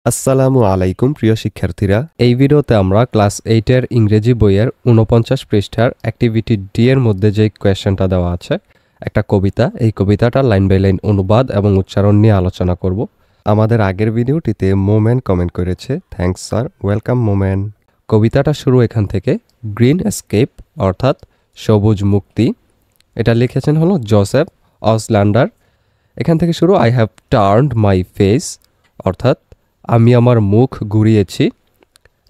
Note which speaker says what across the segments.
Speaker 1: আসসালামু আলাইকুম প্রিয় শিক্ষার্থীরা, এই ভিডিওতে আমরা ক্লাস 8 এর ইংরেজি বইয়ের 49 পৃষ্ঠার অ্যাক্টিভিটি ডি এর মধ্যে যে কোয়েশ্চেনটা দেওয়া আছে, একটা কবিতা, এই কবিতাটা লাইন বাই লাইন অনুবাদ এবং উচ্চারণ নিয়ে আলোচনা করব। আমাদের আগের ভিডিওটিতে মোমেন্ট কমেন্ট করেছে, থ্যাঙ্কস স্যার, ওয়েলকাম মোমেন্ট। কবিতাটা শুরু এখান থেকে, গ্রিন এস্কেপ অর্থাৎ সবুজ মুক্তি, এটা লিখেছেন হলো জোসেফ অসল্যান্ডার। এখান থেকে শুরু, I have turned my face অর্থাৎ আমি আমার মুখ ঘুরিয়েছি,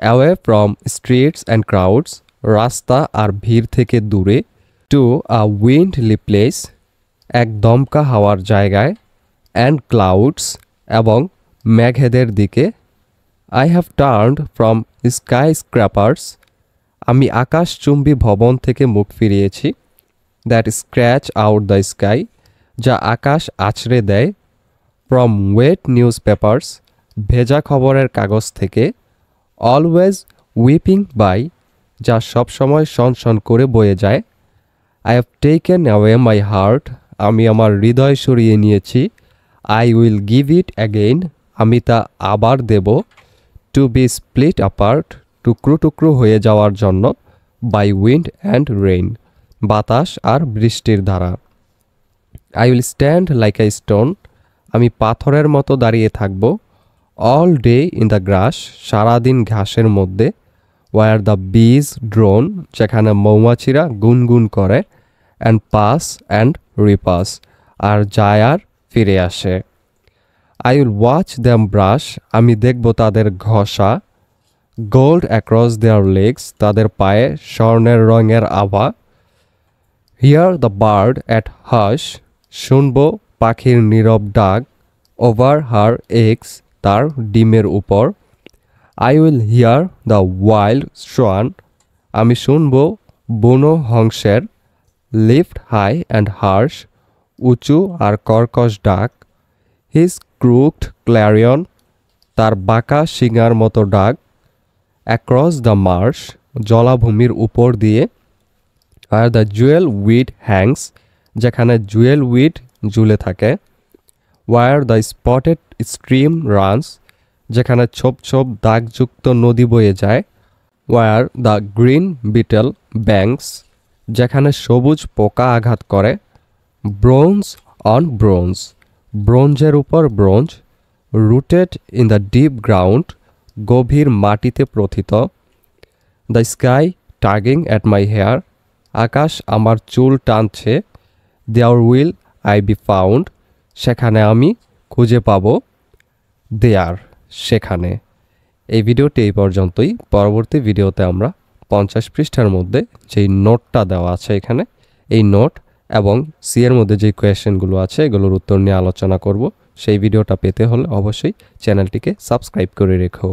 Speaker 1: away from streets and crowds রাস্তা আর ভিড় থেকে দূরে, টু আ উইন্ডলি প্লেস এক দমকা হাওয়ার জায়গায়, অ্যান্ড ক্লাউডস এবং মেঘেদের দিকে, I have turned from skyscrapers আমি আকাশচুম্বী ভবন থেকে মুখ ফিরিয়েছি, that scratch out the sky যা আকাশ আছড়ে দেয়, ফ্রম ওয়েট নিউজ পেপার্স ভেজা খবরের কাগজ থেকে, অলওয়েজ উইপিং বাই যা সবসময় শনশন করে বয়ে যায়, I have taken away my heart আমি আমার হৃদয় সরিয়ে নিয়েছি, I will give it again আমি তা আবার দেব, টু বি স্প্লিট অ্যাপার্ট টুকরো টুকরো হয়ে যাওয়ার জন্য, বাই উইন্ড অ্যান্ড রেইন বাতাস আর বৃষ্টির ধারা, I will stand like a stone আমি পাথরের মতো দাঁড়িয়ে থাকব, all day in the grass সারাদিন ঘাসের মধ্যে, ওয়ার দ্য বিজ ড্রোন যেখানে মৌমাছিরা গুনগুন করে, অ্যান্ড পাস অ্যান্ড রিপাস আর যায় আর ফিরে আসে, I will watch them brush আমি দেখব তাদের ঘষা, গোল্ড অ্যাক্রস দেয়ার লেগস তাদের পায়ে স্বর্ণের রঙের আভা, হিয়ার দ্য বার্ড অ্যাট হাস শুনব পাখির নীরব ডাক, ওভার হার এগস তার ডিমের উপর, I will hear the wild swan আমি শুনব বুনো হংসের, লিফট হাই অ্যান্ড হার্শ উঁচু আর কর্কশ ডাক, হিজ ক্রুকড ক্ল্যারিয়ন তার বাঁকা শিঙার মতো ডাক, অ্যাক্রস দ্য মার্শ জলাভূমির উপর দিয়ে, আর দ্য জুয়েল উইড হ্যাংস যেখানে জুয়েল উইড ঝুলে থাকে, where the spotted stream runs যেখানে ছোপ ছোপ দাগযুক্ত নদী বয়ে যায়, where the green beetle banks যেখানে সবুজ পোকা আঘাত করে, ব্রোঞ্জ অন ব্রোঞ্জ ব্রোঞ্জের উপর bronze, rooted in the deep ground গভীর মাটিতে প্রথিত, the sky tugging at my hair আকাশ আমার চুল টানছে, there will I be found সেখানে আমি খুঁজে পাব, দেয়ার সেখানে। এই ভিডিওটি এই পর্যন্তই। পরবর্তী ভিডিওতে আমরা 50 পৃষ্ঠার মধ্যে যেই নোটটা দেওয়া আছে এখানে, এই নোট এবং সি এর মধ্যে যে কোয়েশ্চেনগুলো আছে এগুলোর উত্তর নিয়ে আলোচনা করব। সেই ভিডিওটা পেতে হলে অবশ্যই চ্যানেলটিকে সাবস্ক্রাইব করে রেখো।